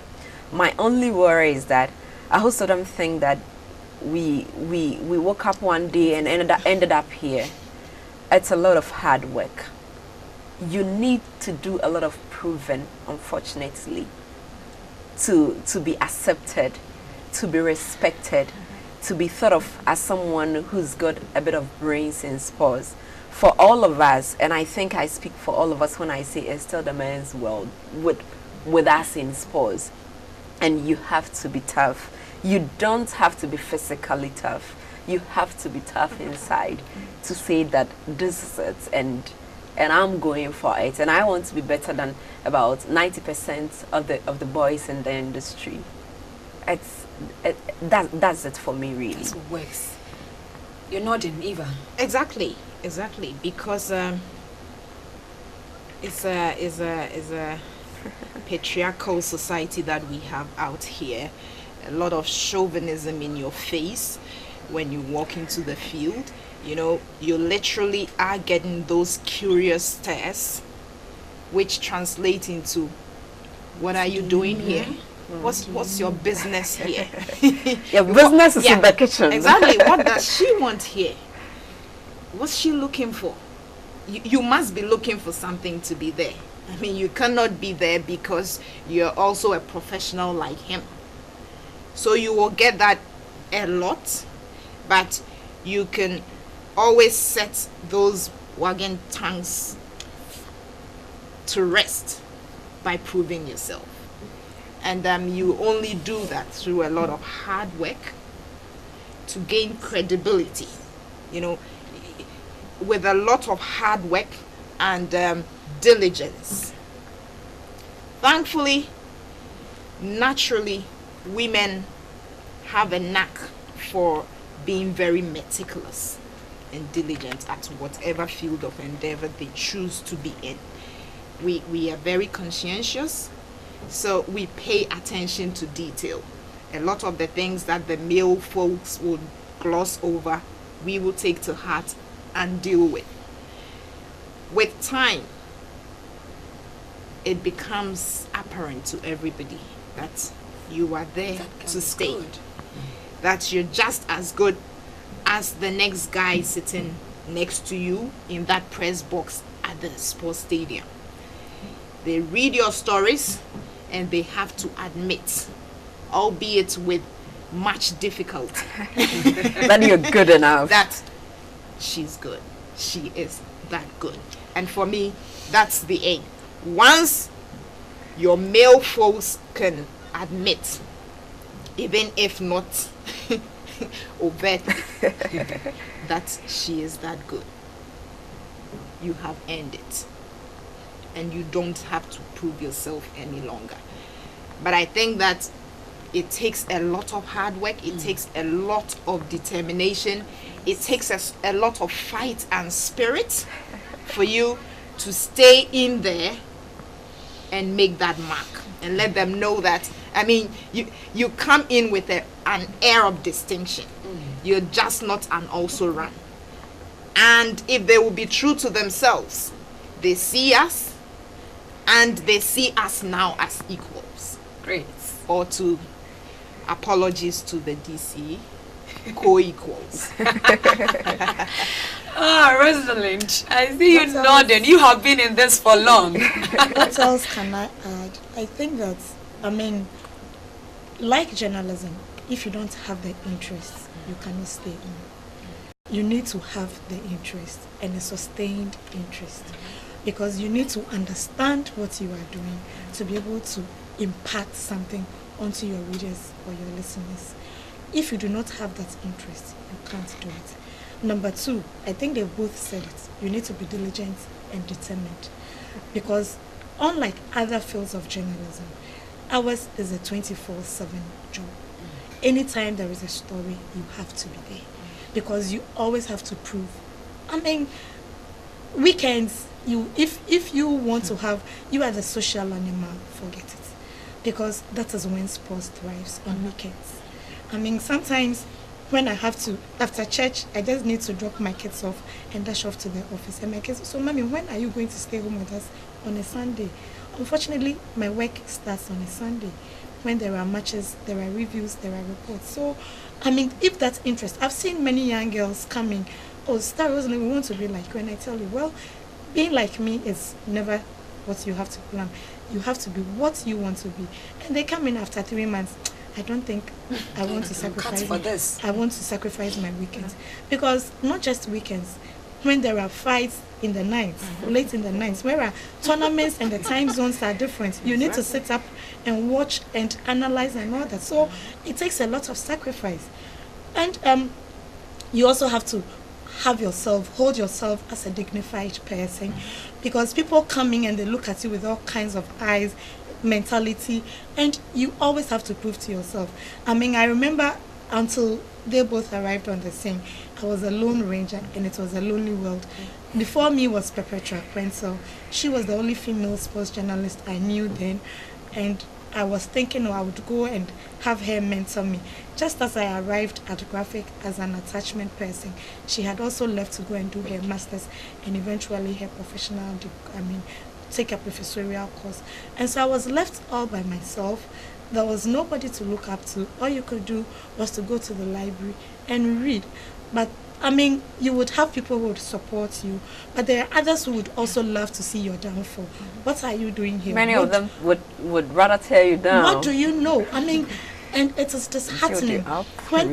My only worry is that I also don't think that we woke up one day and ended up here. It's a lot of hard work. You need to do a lot of proving, unfortunately, to be accepted, to be respected, to be thought of as someone who's got a bit of brains in sports. For all of us, and I think I speak for all of us when I say it's still the men's world with us in sports. And you have to be tough. You don't have to be physically tough. You have to be tough inside to say that this is it, and I'm going for it, and I want to be better than about 90% of the boys in the industry. That's it for me, really. That's what works. You're nodding, Eva. Exactly, because it's a patriarchal society that we have out here. A lot of chauvinism in your face when you walk into the field. You know, you literally are getting those curious stares, which translate into, what are you doing here? What's your business here? Your business is in the kitchen. Exactly. What does she want here? What's she looking for? You must be looking for something to be there. I mean, you cannot be there because you're also a professional like him. So you will get that a lot, but you can always set those wagon tongues to rest by proving yourself. And you only do that through a lot of hard work to gain credibility. You know, with a lot of hard work and diligence. Thankfully, naturally, women have a knack for being very meticulous and diligent at whatever field of endeavor they choose to be in. We are very conscientious, so we pay attention to detail. A lot of the things that the male folks would gloss over, we will take to heart and deal with. With time, it becomes apparent to everybody that you are there to stay. That you're just as good as the next guy sitting next to you in that press box at the sports stadium. They read your stories and they have to admit, albeit with much difficulty, that you're good enough. That she's good. She is that good. And for me, that's the aim. Once your male foes can admit, even if not overtly, that she is that good, you have earned it. And you don't have to prove yourself any longer. But I think that it takes a lot of hard work. It takes a lot of determination. It takes a lot of fight and spirit for you to stay in there and make that mark and let them know that, I mean, you come in with an air of distinction. You're just not an also ran. And if they will be true to themselves, they see us and they see us now as equals. Great. Or to, apologies to the DC, co-equals. Rosalind, I see you nodding. You have been in this for long. What else can I add? I think that, I mean, like journalism, if you don't have the interest, you cannot stay in. You need to have the interest and a sustained interest, because you need to understand what you are doing to be able to impart something onto your readers or your listeners. If you do not have that interest, you can't do it. Number two, I think they both said it. You need to be diligent and determined, because unlike other fields of journalism, ours is a 24/7 job. Anytime there is a story, you have to be there, because you always have to prove. I mean, weekends, if you want to have, you are the social animal, forget it, because that is when sports thrives, on weekends. I mean, sometimes when I have to, after church, I just need to drop my kids off and dash off to the office. And my kids, so mommy, when are you going to stay home with us on a Sunday? Unfortunately, my work starts on a Sunday. When there are matches, there are reviews, there are reports. So, I mean, if that interest, I've seen many young girls coming, oh, Star Rosalind, we want to be like you. And I tell you, well, being like me is never what you have to plan. You have to be what you want to be. And they come in after 3 months. I don't think I want to sacrifice for this. I want to sacrifice my weekends. Because not just weekends, when there are fights in the nights, late in the nights, where are tournaments and the time zones are different, you need to sit up and watch and analyze and all that. So it takes a lot of sacrifice. And you also have to hold yourself as a dignified person, because people come in and they look at you with all kinds of eyes, mentality, and you always have to prove to yourself. I mean, I remember until they both arrived on the scene, I was a lone ranger and it was a lonely world. Before me was Perpetua Quenzel. She was the only female sports journalist I knew then, and I was thinking, I would go and have her mentor me. Just as I arrived at Graphic as an attachment person, she had also left to go and do her master's and eventually her professional, take a professorial course. And so I was left all by myself. There was nobody to look up to. All you could do was to go to the library and read. But I mean, you would have people who would support you, but there are others who would also love to see your downfall. What are you doing here? Many of them would rather tear you down. What do you know? I mean, and it is disheartening when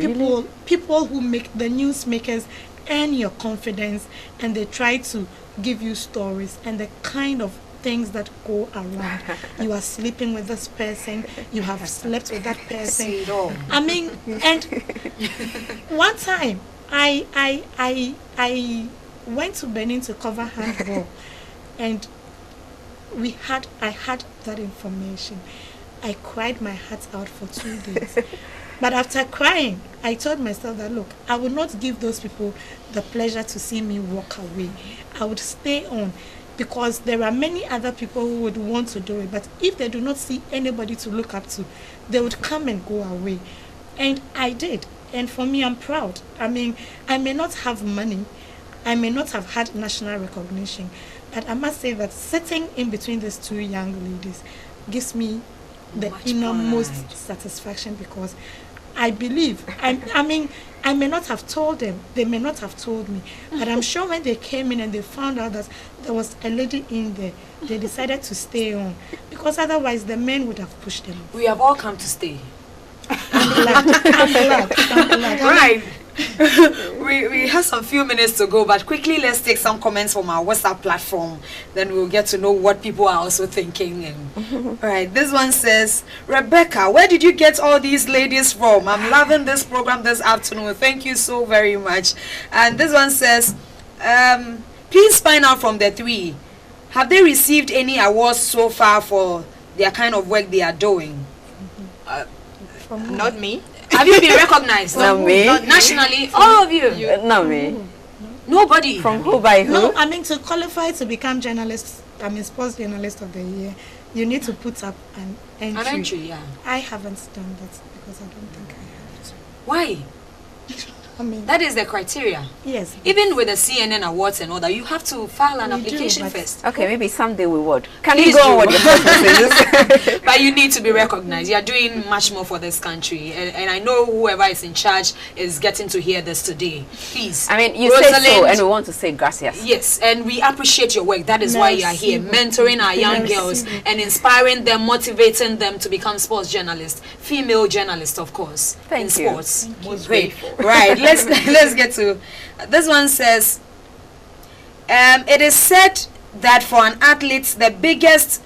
people who make the newsmakers earn your confidence and they try to give you stories and the kind of things that go around. You are sleeping with this person, you have slept with that person. I mean, and one time I went to Benin to cover handball, and I had that information. I cried my heart out for 2 days. But after crying, I told myself that, look, I would not give those people the pleasure to see me walk away. I would stay on, because there are many other people who would want to do it. But if they do not see anybody to look up to, they would come and go away. And I did. And for me, I'm proud. I mean, I may not have money. I may not have had national recognition, but I must say that sitting in between these two young ladies gives me the innermost satisfaction, because I believe, I mean, I may not have told them, they may not have told me, but I'm sure when they came in and they found out that there was a lady in there, they decided to stay on, because otherwise the men would have pushed them. We have all come to stay. I'm glad. Right. we have some few minutes to go, but quickly let's take some comments from our WhatsApp platform. Then we'll get to know what people are also thinking. And right, this one says, Rebecca, where did you get all these ladies from? I'm loving this program this afternoon. Thank you so very much. And this one says, please find out from the three, have they received any awards so far for their kind of work they are doing? Not me. Have you been recognized? Not me. Nationally, all of you? Not me. Nobody. From who by who? No, I mean, to qualify to become sports journalist of the year, you need to put up an entry. An entry, yeah. I haven't done that because I don't think I have to. Why? I mean, that is the criteria. Yes. Even with the CNN awards and all that, you have to file an We application do, but first. Okay, maybe someday we would. Can Please you go do. on with your processes? But you need to be recognized. You are doing much more for this country. And I know whoever is in charge is getting to hear this today. Please. I mean, you Rosalind, say so, and we want to say gracias. Yes, and we appreciate your work. That is why you are here, mentoring our young girls and inspiring them, motivating them to become sports journalists, female journalists, of course, in Thank you. sports. Most Great. grateful. Right, let's get to this one. Says it is said that for an athlete the biggest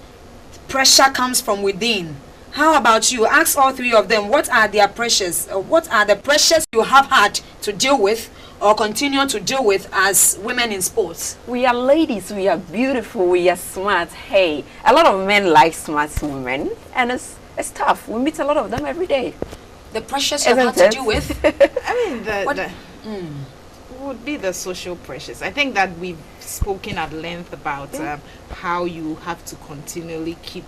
pressure comes from within. How about you? Ask all three of them, what are their pressures, what are the pressures you have had to deal with or continue to deal with as women in sports? We are ladies, we are beautiful, we are smart. Hey, a lot of men like smart women, and it's tough. We meet a lot of them every day. The pressures you've had to deal with? I mean, would be the social pressures. I think that we've spoken at length about how you have to continually keep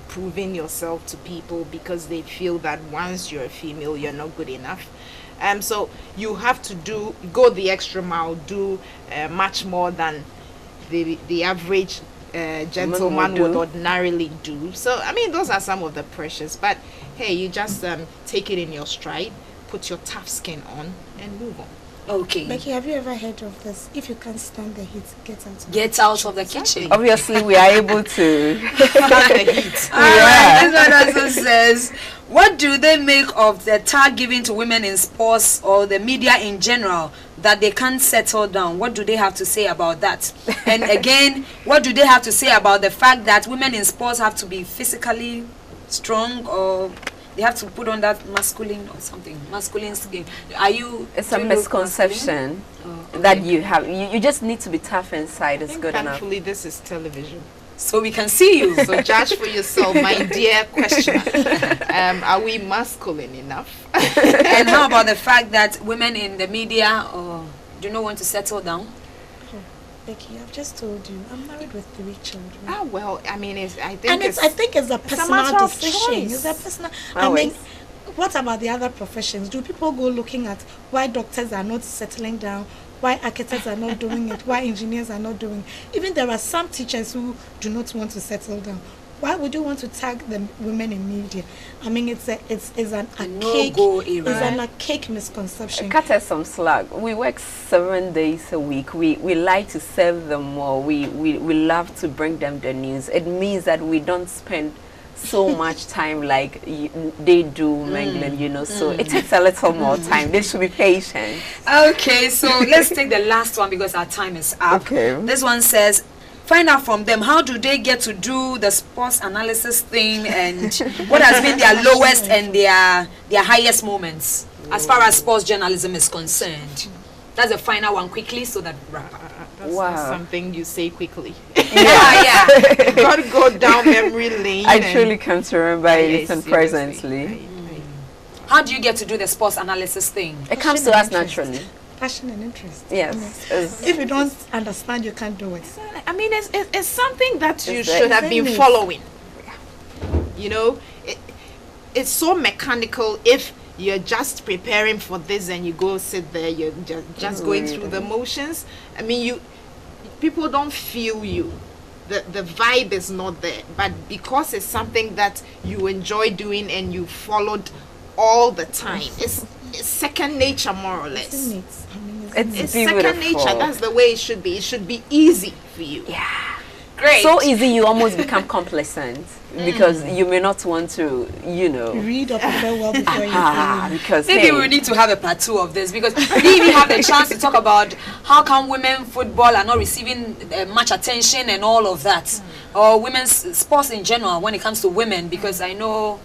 proving yourself to people because they feel that once you're a female, you're not good enough. So you have to go the extra mile, do much more than the average gentleman would ordinarily do. So, I mean, those are some of the pressures. But, hey, you just take it in your stride, put your tough skin on, and move on. Okay. Becky, have you ever heard of this? If you can't stand the heat, get out of the kitchen. Obviously, we are able to stand the heat. Alright, this one also says, what do they make of the tag given to women in sports or the media in general that they can't settle down? What do they have to say about that? And again, what do they have to say about the fact that women in sports have to be physically strong, or they have to put on that masculine or something, masculine skin? Are you? It's a misconception that you have. You just need to be tough inside. It's good enough. Thankfully, this is television, so we can see you. So judge for yourself, my dear questioner. Are we masculine enough? And how about the fact that women in the media do not want to settle down? Becky, I've just told you, I'm married with 3 children. Ah, well, I mean, I think it's a personal decision. It's a personal. I mean, what about the other professions? Do people go looking at why doctors are not settling down, why architects are not doing it, why engineers are not doing it? Even there are some teachers who do not want to settle down. Why would you want to tag the women in media? I mean, it's an archaic misconception. Cut us some slack. We work 7 days a week. We like to serve them more. We love to bring them the news. It means that we don't spend so much time like they do mangling, you know. So it takes a little more time. They should be patient. Okay, so let's take the last one because our time is up. Okay. This one says, find out from them, how do they get to do the sports analysis thing, and what has been their lowest and their highest moments as far as sports journalism is concerned? That's the final one, quickly, so that that's something you say quickly. Yeah. You've got to go down memory lane. I truly can't remember anything presently. How do you get to do the sports analysis thing? It comes to us naturally. Passion and interest. Yes. I mean, if you don't understand, you can't do it. I mean, it's something that you should have been following. You know, it's so mechanical. If you're just preparing for this and you go sit there, you're just going through the motions. I mean, people don't feel you. The vibe is not there, but because it's something that you enjoy doing and you followed all the time, it's second nature, more or less. It's second nature. That's the way it should be. It should be easy for you. Yeah. Great. So easy you almost become complacent because you may not want to, read or prepare well before you because maybe we need to have a part 2 of this, because we didn't even have the chance to talk about how come women football are not receiving much attention and all of that, or women's sports in general when it comes to women, because I know.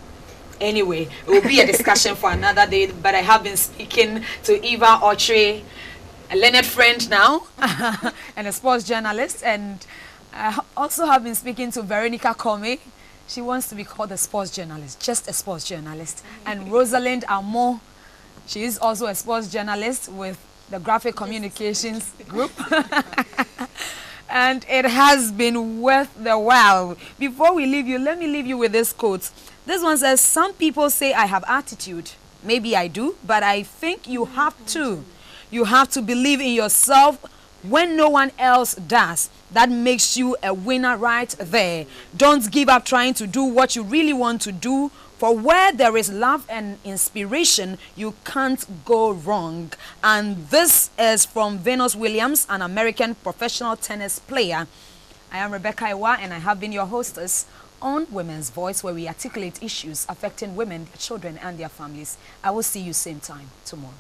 Anyway, it will be a discussion for another day, but I have been speaking to Eva Otchere, a learned friend now, and a sports journalist, and I also have been speaking to Veronica Commey. She wants to be called a sports journalist, just a sports journalist. And Rosalind Amoh, she is also a sports journalist with the Graphic Communications Group. And it has been worth the while. Before we leave you, let me leave you with this quote. This one says, some people say I have attitude. Maybe I do, but I think you have to. You have to believe in yourself when no one else does. That makes you a winner right there. Don't give up trying to do what you really want to do. For where there is love and inspiration, you can't go wrong. And this is from Venus Williams, an American professional tennis player. I am Rebekah Awuah, and I have been your hostess on Women's Voice, where we articulate issues affecting women, their children, and their families. I will see you same time tomorrow.